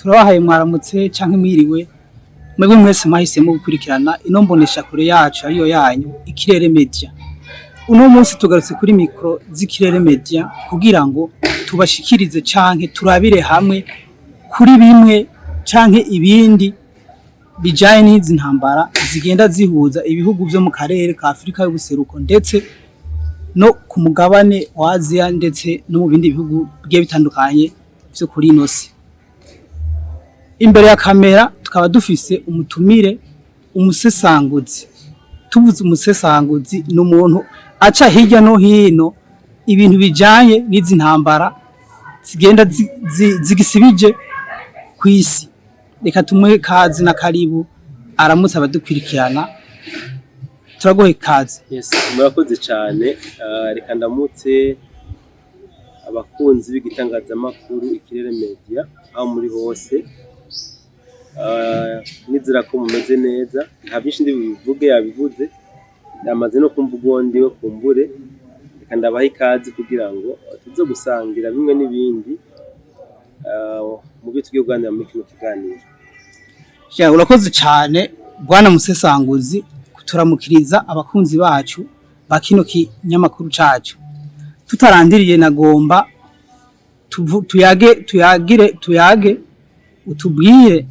turabahaye mwaramutse canke mwiriwe mwebwe mwese mwahisemo gukurikirana ino mbonesha kure yacu ariyo yanyu Ikirere Media. Uno munsi tugarutse kuri mikro z'Ikirere Media kugira ngo tubashikirize canke turabire hamwe kuri bimwe canke ibindi bijanye n'izi ntambara zigenda zihuza ibihugu vyo mu karere ka Afrika y'ubuseruko ndetse no ku mugabane wa Aziya ndetse no mu bindi bihugu bigiye bitandukanye vyo kuri ino si. Imbere ya kamera tukaba dufise umutumire umusesanguzi. Tuvuze umusesanguzi n'umuntu aca hirya no hino ibintu bijanye n'izi ntambara zigenda zigisibije kw'isi. Reka tumuhe kazi na karibu aramutse abadukurikirana. Turagohe kazi. Yes, murakoze cyane. Reka ndamutse abakunzi b'igitangazamakuru Ikirere Media aho muri hose. Nizera ko mumeze neza, nta byinshi ndi bivuge yabivuze, yamaze no kumva ugondi we kumbure. Reka ndabaha ikazi kugira ngo tuze gusangira bimwe n'ibindi mu byo tugiye kuganira muri kino kiganiro. Ya urakoze cyane bwana musesanguzi kuturamukiriza abakunzi bacu bakino kinyamakuru cacu. Tutarandiriye nagomba tuyage utubwire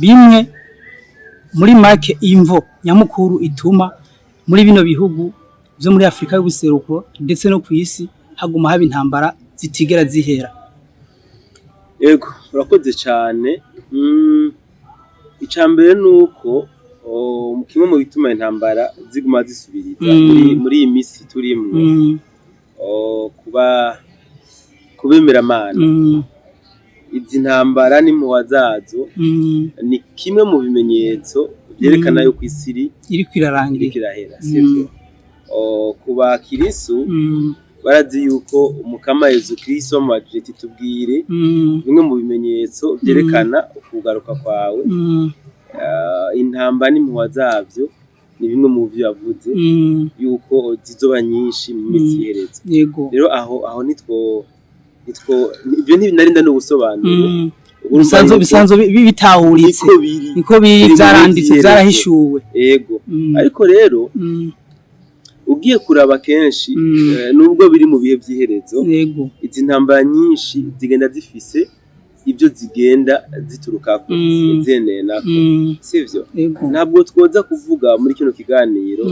bimwe muri make imvo nyamukuru ituma muri bino bihugu byo muri Afrika y'ubuseruko ndetse no kw'isi haguma haba intambara zitigera zihera. Yego urakoze cyane. Icambere nuko kimwe mu bituma intambara ziguma zisubiriza muri iyi misi turimwe kubemera Imana. Izi ntambara n'impuhwa zazo ni kimwe mu bimenyetso byerekana yuko isi iri kwirahera, sivyo? Kuba Kristo barazi yuko umukama Yesu Kristo amajeti tubwire bimwe mu bimenyetso byerekana ukugaruka kwawe. Intambara n'impuhwa zavyo ni bimwe mu byo yavuze yuko zizoba nyinshi mu minsi ihereza. Rero aho nitwo ibyo ntibinarinda no gusobanura. Bisanzwe bitahuritse niko biri byaranditse byarahishuwe. Yego. Ariko rero ugiye kuraba kenshi nubwo biri mu bihe by'iherezo, izi ntambara nyinshi zigenda zifise ibyo zigenda ziturukako zendeye nako, sivyo? Ntabwo twoza kuvuga muri kino kiganiro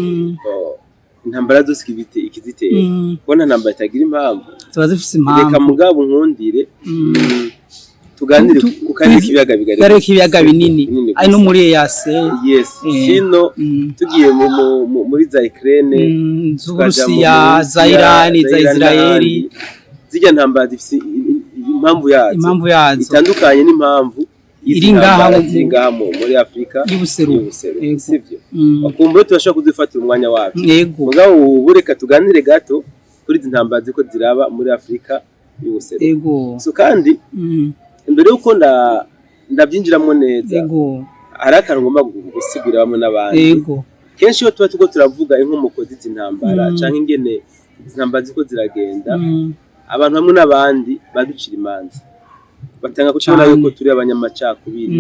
intambara zose ikiziteye kuko nta ntambara itagira impamvu, ziba zifise impamvu. Reka mugabo nkundire tuganire ku karere k'ibiyaga binini ari no muri EAC. Yes, sino tugiye muri za Ukraine, Rusiya, za Iran, za Israel. Zijya ntambara zifise impamvu yazo itandukanye n'impamvu iri ngaha muri Afrika y'ubuseruko, sivyo? Bakumbuye tubasha kuzifatira umwanya wacu. Mugabo ubureka tuganire gato kuri izi ntambara ziko ziraba muri Afrika y'ubuseruko. So kandi imbere yuko ndabyinjiramo neza, hari akantu ngomba gusigurira bamwe n'abandi. Kenshi iyo tuba turavuga inkomoko z'izi ntambara canke ingene izi ntambara ziko ziragenda, abantu bamwe n'abandi baducira imanza, batanga kucibona yuko turi abanyamacakubiri,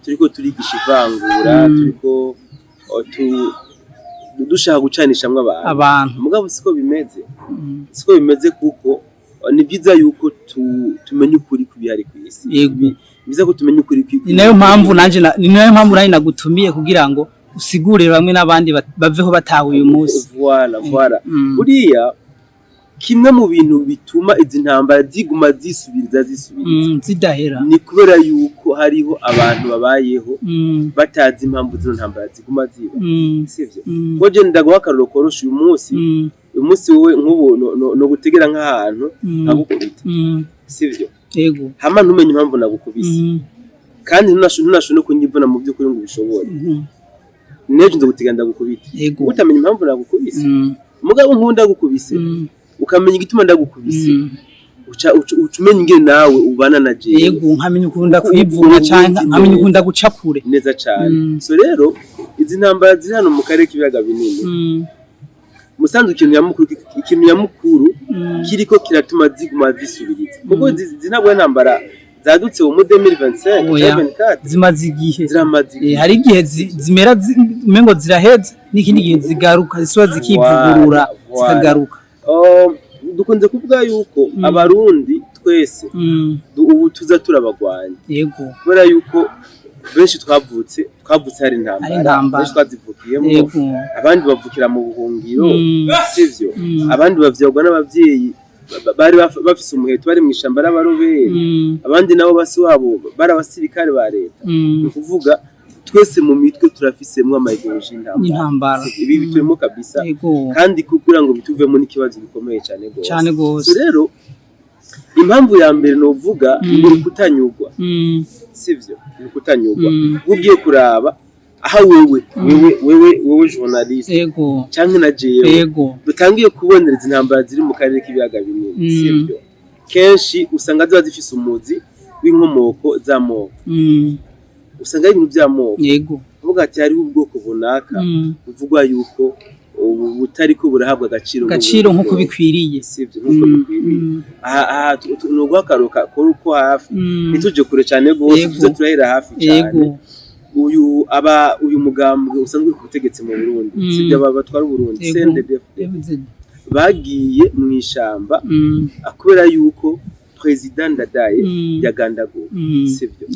turiko turigisha ivangura, turiko dushaka gucanishamwe abantu. Mugabo siko bimeze kuko ni byiza yuko tumenya ukuri kubihari kw'isi. Biza ko tumenya ukuri ni nayo mpamvu nanje nagutumiye kugira ngo usigurire bamwe n'abandi baveho batahuye uyu munsi. Voilà. Buriya kimwe mu bintu bituma izi ntambara ziguma zisubiriza zidahera ni kubera yuko hariho abantu babayeho batazi impamvu zino ntambara ziguma ziba, sivyo? Koje ndaguha akaroro korosha uyu munsi wowe nk'ubu no gutegera nk'ahantu nkagukubita, sivyo? Yego. Hama ntumenye impamvu nagukubise kandi ntunashone kunyivuna mu by'ukuri ngo ubishobore. Neje nzo gutegera ndagukubita utamenya impamvu nagukubise. Mugabo nkunda gukubise ukamenya igituma ndagukubise, ucumenya ingene nawe ubana na jewe. Yego, nkamenya ukunda kwivuna cyane, nkamenya ukunda gucapure neza cyane. So rero izi ntambara ziri hano mu karere k'ibiyaga binini, musanzwe ikintu nyamukuru kiriko kiratuma ziguma zisubiriza kuko zinabwo ntambara zadutse mu 2025 zimaze igihe hari igihe zimera umengo ziraheze n'ikindi gihe zigaruka zisubira zikivugurura zikagaruka. Dukunze kuvuga yuko abarundi twese ubu tuza turabagwanya yego kubera yuko benshi twavutse hari intambara benshi twazivukiyemo abandi bavukira mu buhungiro sivyo abandi bavyagwa n'abavyeyi bari bafise umuheto bari mu ishamba y'abarobere abandi nabo basi wabo bari abasirikare ba leta ni kuvuga twese mu mitwe turafisemwe amayideoloji y'intambara ibi bituyemo kabisa kandi kugira ngo bituvemo n'ikibazo gikomeye cyane gose rero impamvu ya mbere novuga ni kutanyugwa sivyo ni kutanyugwa ugiye kuraba aha wewe journaliste cyangwa na jewe dutangiye kubonera intambara ziri mu karere k'ibiyaga binini sivyo kenshi usanga ziba zifise umuzi w'inkomoko z'amoko usanga ibintu by'amoko uvuga ati hariho ubwoko bunaka buvugwa yuko butari ko burahabwa agaciro nk'uko bikwiriye sivyo nk'uko bikwiriye aha nugwa karoka ko uko hafi nituje kure cyane gose tuze turahera hafi cyane uyu mugambwe usanzwe ku butegetsi mu Burundi sivyo batwara Burundi CNDD-FDD bagiye mu ishamba akubera yuko President Ndadaye yagandaguwe sivyo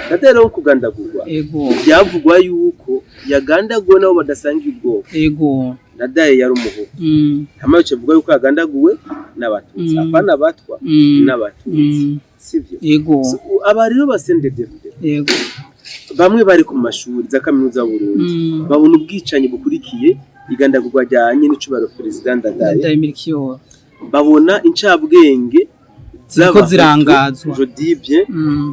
Ndadaye no kugandagurwa byavugwa yuko yagandaguwe nabo badasangiye ubwoko Ndadaye yari umuhutu amace vuga yuko yagandaguwe n'abatutsi apana batwa n'abatutsi sivyo aba rero basendedefde bamwe bari ku mashuri za kaminuza y'u Burundi babona ubwicanyi bukurikiye igandagurwa ryanye n'icubaro President Ndadaye Melchior babona incabwenge ziko zirangazwa jodibye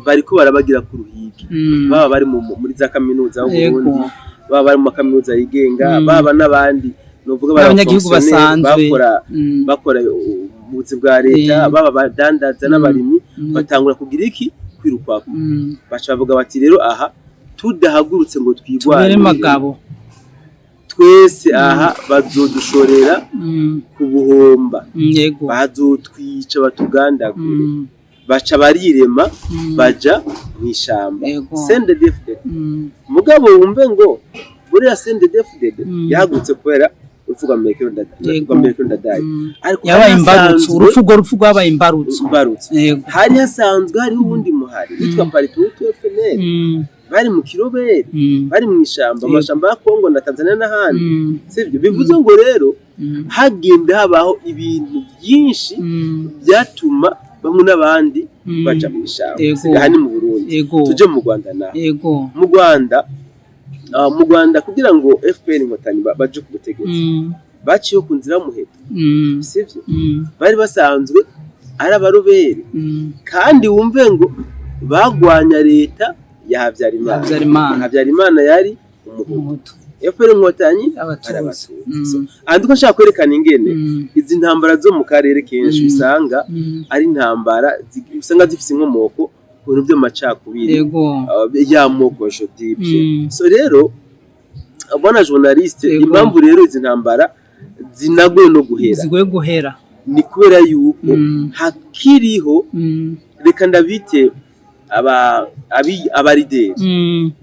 bariko barabagira ku ruhigi baba bari muri za kaminuza y'u Burundi baba bari mu kaminuza yigenga baba n'abandi novuga abanyagihugu basanzwe bakora ubuzi bwa leta baba badandaza n'abarimi batangura kugira iki kwirukwako baca bavuga bati rero aha tudahagurutse ngo twigwane magabo twese aha bazodushorera ku buhomba bazotwica batugandagure baca barirema baja mw'ishamba CNDD-FDD mugabo wumve ngo buriya CNDD-FDD yahagurutse kubera urufuga Melchior Ndadaye yabaye imbarutso urupfu rwabaye imbarutso hari hasanzwe hari ubundi muhari witwa Paritutu FNL bari mu kirobere bari mu ishamba amashamba ya Kongo na Tanzania n'ahandi sivyo bivuze ngo rero hagenda habaho ibintu byinshi byatuma bamwe n'abandi baca mu ishamba hani mu Burundi tuje mu Rwanda na mu Rwanda kugira ngo FPR inkotanyi baje ku butegetsi baciye ku nzira muheto sivyo bari basanzwe ari abarobere kandi wumve ngo bagwanya leta ya Habyarimana yari umuhutu FPR inkotanyi abatutsi andiko nshaka kwerekana ingene izi ntambara zo mu karere kenshi usanga ari intambara usanga zifise inkomoko ibintu by'amacakubiri y'amoko jodibye so rero abona journaliste impamvu rero izi ntambara zinagoye no guhera ni kubera yuko hakiriho reka ndabite abarideri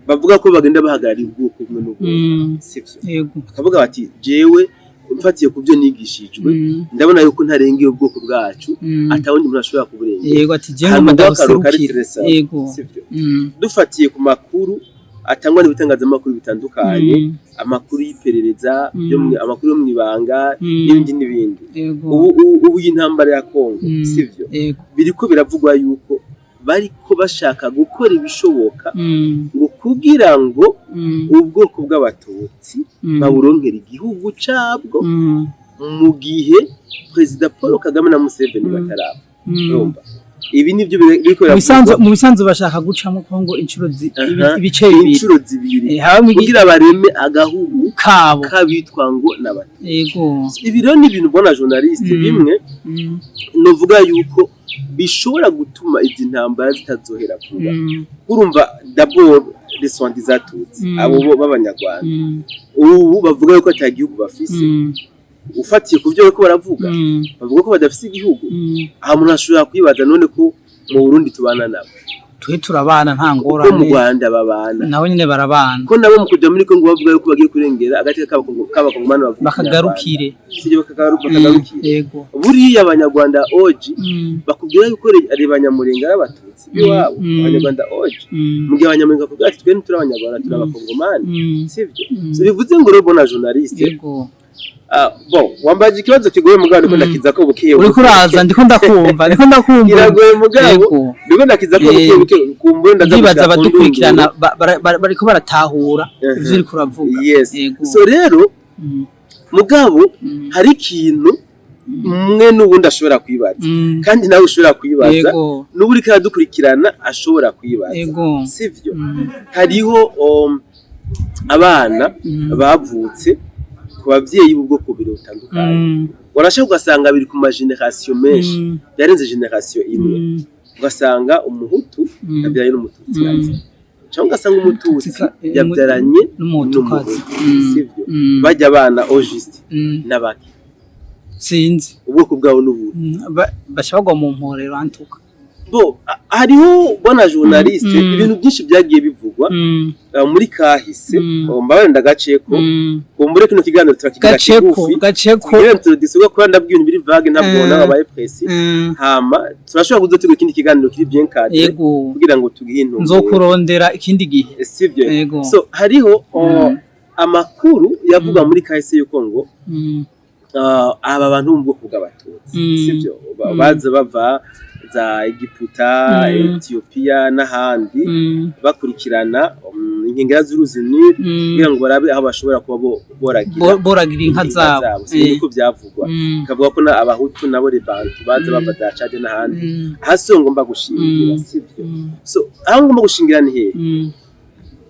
bavuga ko bagenda bahagarariye ubwoko bumwe n'ubwoko sivyo akavuga bati jewe mfatiye ku byo nigishijwe ndabona yuko ntarengeye ubwoko bwacu atawundi umuntu ashobora kuburengera ati je ndabaserukira sivyo dufatiye ku makuru atangwa n'ibitangazamakuru bitandukanye amakuru y'iperereza amakuru yo mwibanga n'ibindi ubu intambara ya Kongo sivyo biriko biravugwa yuko bariko bashaka gukora ibishoboka ngo kugira ngo ubwoko bw'abatutsi baburonkera igihugu cabwo mu gihe President Paul Kagame na Museveni bataraba urumva ibi nivyo biriko mu bisanzwe bashaka gucamo Kongo ibice bibiri kugira bareme agahugu kabo kabitwa ngo n'abatutsi ibi rero ni ibintu bona journaliste bimwe novuga yuko bishobora gutuma izi ntambara zitazohera vuba urumva d'abord les soixante-dix abo b'abanyarwanda ubu bavuga yuko atagihugu bafise ufatiye ku byo bariko baravuga bavuga ko badafise igihugu aha umuntu ashobora kwibaza none ko mu Burundi tubana nabo twe turabana nta ngorane ko mu Rwanda babana naho nyine barabana ko nabo mu kuja muri Kongo bavuga yuko bagiye kurengera agati k'abakongomani bakagarukire sije bakagarukire yego buriya abanyarwanda oji bakubwira yuko ari abanyamurenga y'abatutsi biwabo abanyarwanda oji mu gihe abanyamurenga kugira ati twe ntituri abanyarwanda turi abakongomani sivyo so bivuze ngo rero bona journaliste yego bon wambaje ikibazo kigoye mugabo ndiko ndakiza ko bukiye uriko uraza ndiko ndakumva kiragoye mugabo ndiko ndakiza ko bukiye kumbo ndaza abadukurikirana bariko baratahura ivyo uriko uravuga so rero mugabo hari ikintu mwe n'ubundi ashobora kwibaza kandi nawe ushobora kwibaza n'uburi karadukurikirana ashobora kwibaza sivyo hariho abana bavutse abavyeyi b'ubwoko bubiri butandukanye warashaka ugasanga biri ku ma generation menshi yarenze generation imwe ugasanga umuhutu yabyaranye n'umututsi cyangwa ugasanga umututsi yabyaranye n'umutukazi sivyo bajya abana au juste n'abaki sinzi ubwoko bwabo n'ubu bashobora mu mporero antuka bo hariho bona journaliste ibintu byinshi byagiye bivugwa muri kahise mbabare ndagaceko kumbure kino kiganiro turakigira gaceko tudisuga ko ndabwiye biri vague ntabwo nabaye presi hama turashobora kuzotegura ikindi kiganiro kiri bien cadre kugira ngo tugihintu nzokurondera ikindi gihe sivyo so hariho amakuru yavuga muri kahise yuko ngo aba bantu mu bwoko bw'abatutsi sivyo baza bava za Egiputa Ethiopia n'ahandi bakurikirana inkengera z'uruzi kugira ngo barabe aho bashobora kuba boragira inka zabo niko byavugwa kavuga ko abahutu nabo rebantu baza bava za Chad n'ahandi haso ngomba gushingira sivyo so aho ngomba gushingira ni he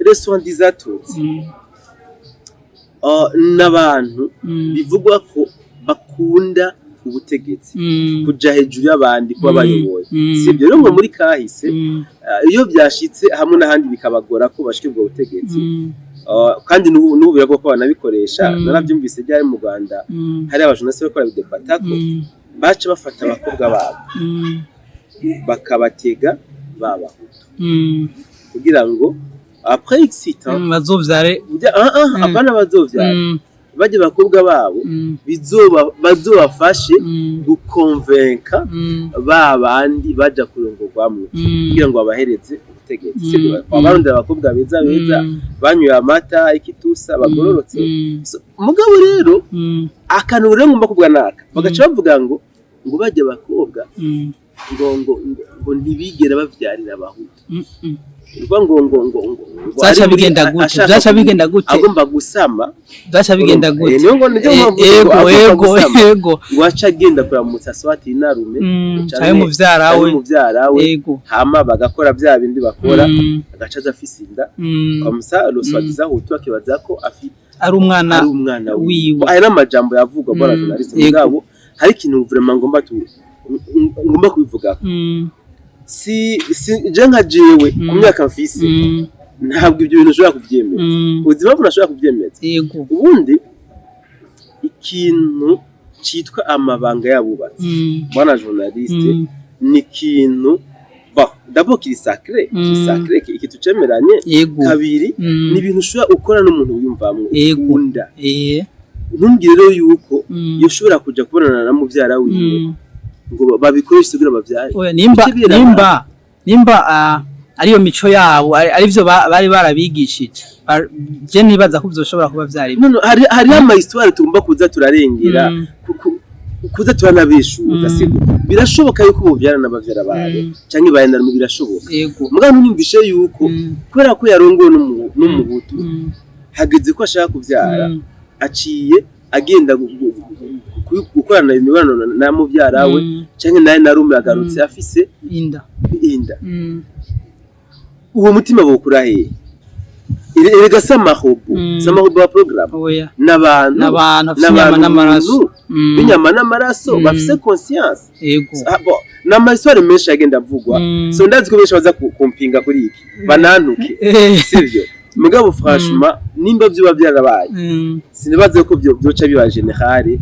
restaurant dizatutsi n'abantu bivugwa ko bakunda ubutegetsi kuja hejuru y'abandi kuba bayoboye sivyo rero muri kahise iyo byashitse hamwe n'ahandi bikabagora ko bashike ubwo butegetsi kandi n'ubu biravuga ko banabikoresha narabyumvise byari mu Rwanda hari abajournaliste bakora bidebatako baca bafata abakobwa babo bakabatega babahutu kugira ngo après excitant bazovyare apana bazovyare bajye bakobwa babo bazobafashe gukonvenka babandi baja kurongorwamwe kugira ngo babahereze ubutegetsi abarondera abakobwa beza banyuye amata ikitusa bagororotse mugabo rero akantu rero ngomba kuvuga naka bagaca bavuga ngo bajye bakobwa ngo ntibigera bavyarira abahutu Zacha bigenda gute agomba gusama zacha bigenda gute ego wacha agenda kuramutsa swati inarume cyane muvyarawe hama bagakora bya bindi bakora agacaza afisinda kamusa loswatiza hutu akibaza ko ari umwana wiwe aya namajambo yavuga bora journaliste mugabo hari ikintu vraiment ngomba kubivuga si je nka jewe ku myaka mfise ntabwo ibyo bintu ushobora kubyemeza ubuzima bwo nashobora kubyemeza ubundi ikintu citwa amabanga y'abubatsi bwana journaliste ni ikintu d'abord kiri sacré iki tucemeranye kabiri ni ibintu ushobora ukora n'umuntu wiyumvamwe ukunda ntumbwire rero yuko yoshobora kuja kubonana na muvyara wiwe ngo babikoreshe kugira bavyare nimba ariyo mico yabo arivyo bari barabigishije je nibaza ko byoshobora kuba vyari hari ama histoire tugomba kuza turarengera kuza turanabishuka siko birashoboka yuko muvyara n'abavyara bawe canke bayenda mu birashoboka mugabo ntunyumvishe yuko kubera ko yarongowe n'umuhutu hageze ko ashaka kuvyara aciye agenda gukorana imibonano na muvyara we canke naye narume agarutse afise inda uwo mutima bokura he erega samahobo wa program n'abantu n'amaraso binyama n'amaraso bafise conscience n'amahistoire menshi agenda avugwa so ndazi ko benshi baza kumpinga kuri iki banantuke sivyo mugabo franchement nimba byo bavyarabaye sinibaze ko byoca biba generale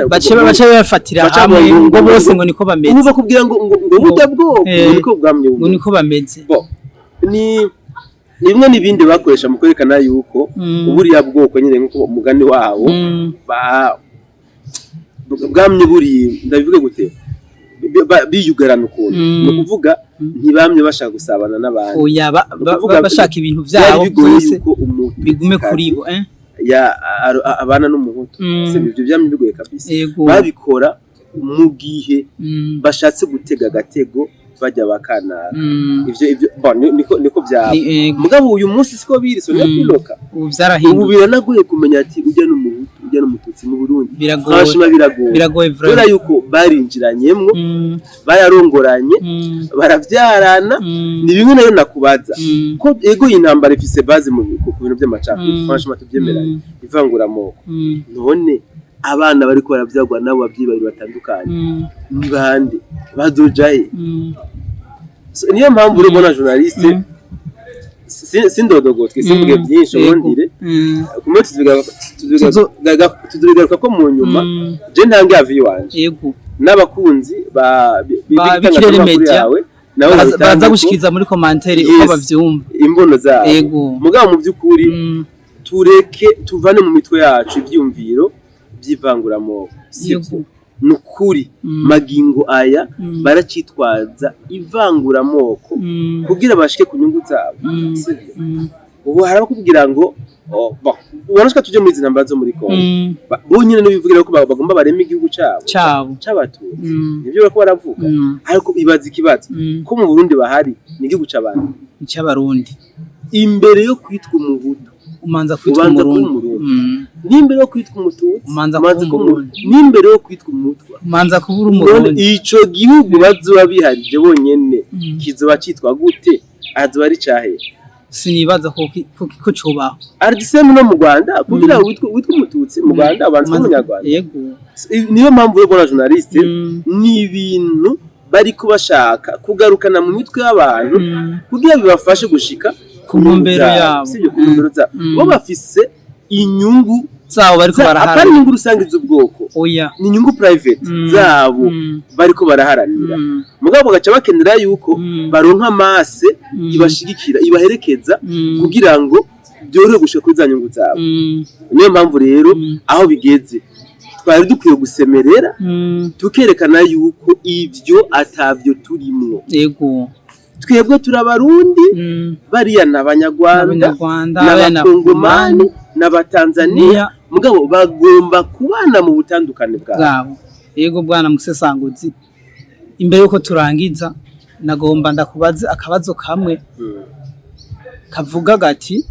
bace bafatira hamwe ngo bose ngo niko bameze uva kubwira ngo burya bwoko niko bwamye ngo niko bameze ni bimwe n'ibindi bakoresha mu kwerekana yuko uburiya bwoko nyine nkuko umugani wawo bwamye buri ndabivuga gute biyugarana ukuntu no kuvuga ntibamye bashaka gusabana n'abandi oya bashaka ibintu byabo byose bigume kuri bo abana n'umuhutu ibyo byamye bigoye kabisa babikora mu gihe bashatse gutega agatego bajya bakanara ivyo niko byaba mugabo uyu munsi siko biri so yakiloka ubu biranagoye kumenya ati ujya n'umuhutu ujya n'umututsi mu Burundi biragoye kubera yuko barinjiranyemwo bararongoranye baravyarana ni bimwe nayo nakubaza ko ego intambara ifise base mu bintu by'amacakubiri franchement tubyemeranye ivangura amoko none abana bari ko baravyagwa nabo bavyibari batandukanye ni bande bazojaye niyo mpamvu uri bona journaliste sindodogo twisimbuye byinshi wondire kumwe tuzigaruka ko mu nyuma je ntange avi wanje yego n'abakunzi bikirere media nabo baza gushikiriza muri commentaire uko bavyumva imbono zabo yego mugabo mu byukuri tureke tuvane mu mitwe yacu ivyumviro by'ivanguramoko yego nukuri magingo aya baracitwaza ivanguramoko kugira bashike ku nyungu zabo ubu harabakubwira ngo ubonashaka tuje muri zinambara zo muri Kongo bonyine no bivugira ko bagomba barema igihugu c'abatutsi nivyo barako baravuga ariko ibaza ikibazo ko mu Burundi bahari ni igihugu c'abantu c'abarundi imbere yo kwitwa umuhutu umanza kwitwa umurundi n'imbere yo kwitwa umututsi umanza kumurundi n'imbere yo kwitwa umutwa umanza kubura umurundi ico gihugu bazoba biharije bonyene kizoba citwa gute azoba ari cahe sinibaza ko cobaho ardiseme no mu Rwanda kugira witwa umututsi mu Rwanda abantu b'umunyarwanda yego niyo mpamvu yo bona journaliste ni ibintu bari kubashaka kugarukana mu mitwe y'abantu kugira bibafashe gushika ku ntumbero yabo sibyo ku ntumbero zabo bo bafise inyungu zabo bariko baraharanira apari inyungu rusange z'ubwoko oya ni inyungu private zabo bariko baraharanira mugabo gaca bakenera yuko baronka amase ibashigikira ibaherekeza kugira ngo byorohe gushika kuri za nyungu zabo niyo mpamvu rero aho bigeze twari dukwiye gusemerera tukerekana yuko ivyo atavyo turimwo yego twebwe turabarundi bariya n'abanyarwanda n'abakongomani n'abatanzania mugabo bagomba kubana mu butandukane bwabo yego bwana musesanguzi imbere yuko turangiza nagomba ndakubaza akabazo kamwe kavuga gati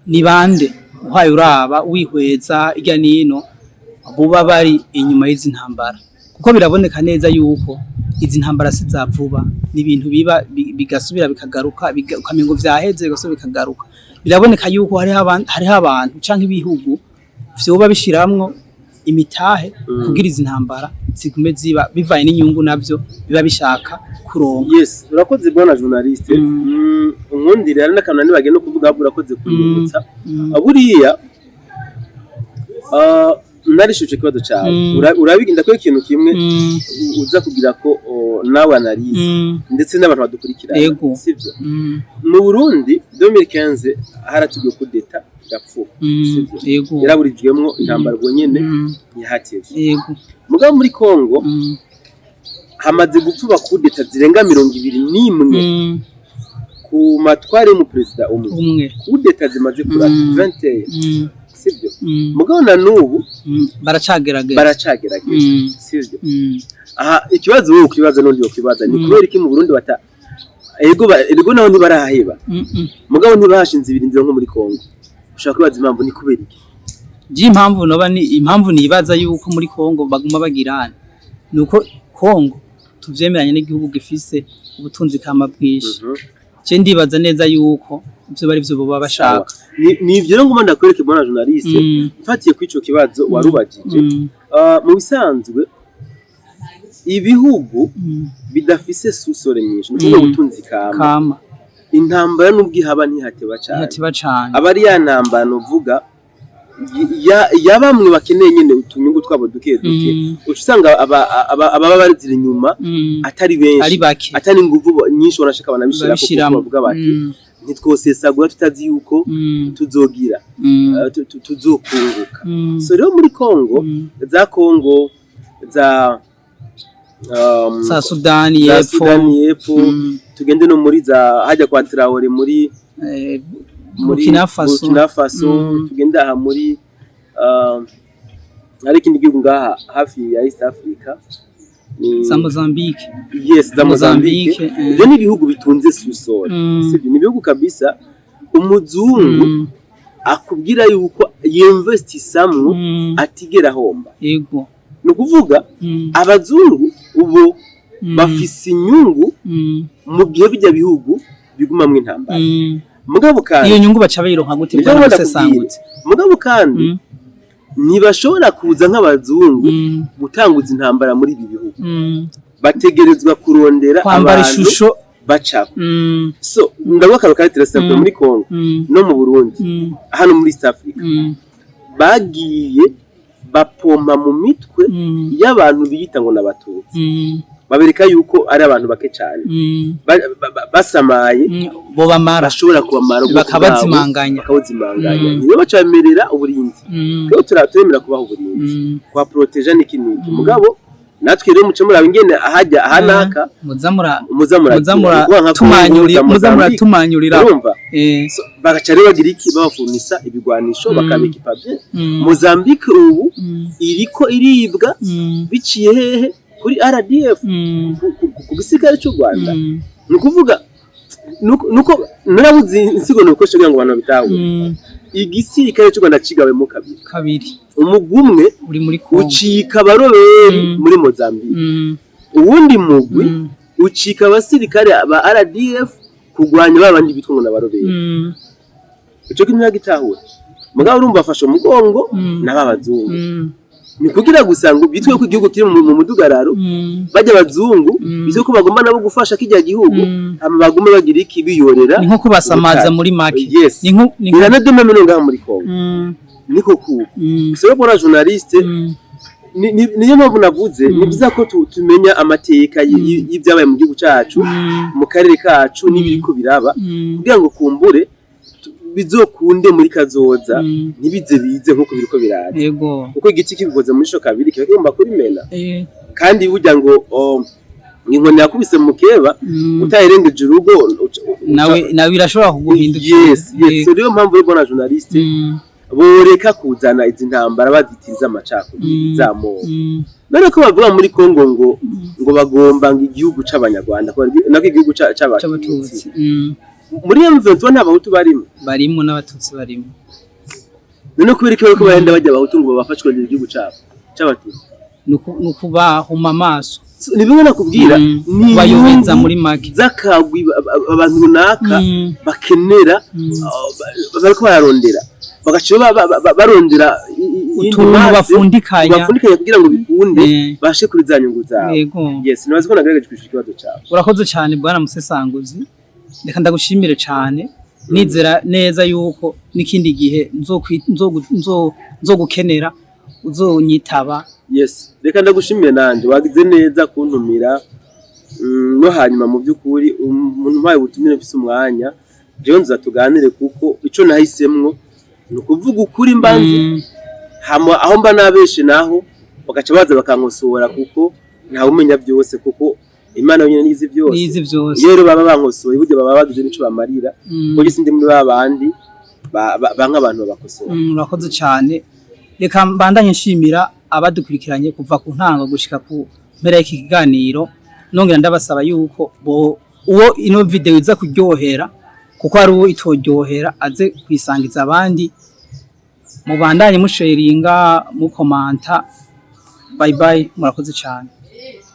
ni bande uhaye uraba wihweza irya nino buba bari inyuma y'izi ntambara kuko biraboneka neza yuko izi ntambara sizavuba ni ibintu biba bigasubira bikagaruka ukamengo vyaheze bigasubira bikagaruka biraboneka yuko hariho abantu canke ibihugu vyoba bishiramwo imitahe kugira izi ntambara zigume ziba bivaye n'inyungu navyo biba bishaka kuronka yes urakoze bwana journaliste unkundire ari nakantu nibagenda no kuvuga urakoze kunyibutsa buriya narishuje kibazo cyawe urabiginda ko ikintu kimwe uza kugira ko nawe analize ndetse n'abantu badukurikira sivyo mu Burundi 2015 haratugiye ko deta yapfu yego yaraburijwemwo intambara ubwo nyene yahatiye yego mugabo muri Kongo hamaze gupfuba ku deta zirenga 21 ku matware mu president umwe ku deta zimaze kura 20 sivyo mugabo na nubu baracagerageza sivyo aha ikibazo wowe ukibaza n'undi ukibaza ni kubera iki mu Burundi bata ego naho ntibaraheba mugabo ntibashinze ibirindiro nko muri Kongo ushaka kwibaza impamvu ni kubera iki impamvu noba ni impamvu nibaza yuko muri Kongo baguma bagirana nuko Kongo tuvyemeranye n'igihugu gifise ubutunzi kama bwishi je ndibaza neza yuko ivyo bari vyo boba bashaka ni ivyo rero ngoma ndakwereke bwana journaliste mfatiye kwico kibazo warubajije mu bisanzwe ibihugu bidafise susore nyinshi n'ubwo ubutunzi kama intambara n'ubwo ihaba ntihateba cyane cyane abari ya ntambara novuga ya bamwe bakeneye nyene utunyungu twabo duke duke usanga ababa barizira inyuma atari benshi atari nguvu nyinshi wanashaka banabishira ko bavuga bati ntitwosesagura tutazi yuko tuzogira tuzokunguka so rero muri Kongo za Sudani y'Epfo tugende no muri za hajya kwa Traore muri Burkina Faso tugenda aha muri ari ikindi gihugu ngaha hafi ya East Africa za Mozambique. Yes, za Mozambique. Ibyo ni ibihugu bitunze susore. Sibyo ni ibihugu kabisa umuzungu akubwira yuko yinvestisamwe atigera homba. Yego. No kuvuga abazungu ubo bafise inyungu mu gihe bijya bihugu bigumamwe intambara. Mugabo kandi iyo nyungu baca bayironka gute bwa sesangutse. Mugabo kandi ntibashobora kuza nk'abazungu gutanguza intambara muri ibi bihugu bategerezwa kurondera abantu bacako so ndabaka bakaritira muri Kongo no mu Burundi hano muri East Africa bagiye bapompa mu mitwe y'abantu biyita ngo n'abatutsi babereka yuko ari abantu bake cyane basamaye bo bamara bashobora kubamara bakabazimanganya niyo bacamerera uburinzi rero turemera kubaho uburinzi kwa proteger n'ikiniki mugabo natwe rero muce muri abingene ahajya ahanaka muzamura tumanyurira urumva bagaca rero bagira iki babafurnisa ibigwanisho bakabika ipavye Mozambique ubu iriko iribwa biciye hehe kuri RDF ku gisigara cy'u Rwanda nukuvuga nuko narabuzi insigo nukoresha kugira ngo abantu bitawe igisirikare cy'u Rwanda cigabemo kabiri umugumwe uri muri Kongo ucika baroberi muri Mozambique uwundi mugwi ucika abasirikare ba RDF kugwanya babandi bitwa ngo nabaroberi ico kintu gitahura mugabo urumva afasha umugongo n'abazungu ni kugira gusanga bitwe ko igihugu kiri mu mudugararo bajya abazungu bizo ko bagomba nabo gufasha kijya gihugu bagume bagira iki biyorera ni nko kubasamaza muri make ni nko biranademe menonga muri Kongo niko ku so bora journaliste niyo mpamvu navuze ni byiza ko tumenya amateka y'ibyabaye mu gihugu cyacu mu karere kacu n'ibiriko biraba kugira ngo kumbure bizokunde muri kazoza nibize bize nkuko biriko biraza yego kuko igiti kibigoze muri sho kabiri kigomba kuri mena kandi burya ngo inkoni yakubise mu keba utayirengeje urugo nawe irashobora kuguhindukira yes so niyo mpamvu rero bona journaliste boreka kuzana izi ntambara bazitiriza amacako zamo none ko bavuga muri Kongo ngo bagomba ngo igihugu c'abanyarwanda nako igihugu c'abatutsi muri M23 n'abahutu barimo n'abatutsi barimo none kubirika ko bahenda bajya abahutu ngo babafashwe n'igihugu c'abatutsi nuko bahuma amaso ni bimwe nakubwira ni bayobenza muri make zakagwi abantu runaka bakenera bariko bararondera bagaciye barondera utuntu bafundikanya kugira ngo bikunde bashe kuri za nyungu zabo yes nibaze ko nagerageje kwishura ikibazo cyawe urakoze cyane bwana musesanguzi reka ndagushimire cyane nizera neza yuko n'ikindi gihe nzogukenera uzonyitaba yes reka ndagushimire nanje wagize neza kuntumira no hanyuma mu by'ukuri umuntu mpaye ubutumire mfise umwanya jewe nzatuganire kuko ico nahisemwo nukuvuga ukuri mbanzi aho mba nabeshe naho bagaca baza bakankosora kuko nta umenya byose kuko Imana yonyine nizi byose rero baba bankosoye buryo baba bagize nico bamarira kuko sindi muri babandi banka abantu babakosora urakoze cyane reka mbandanye nshimira abadukurikiranye kuva ku ntango gushika ku mpera y'iki kiganiro nongera ndabasaba yuko uwo ino video iza kuryohera kuko ari uwo itoryohera aze kwisangiza abandi mubandanye musharinga mu komanta bye bye murakoze cyane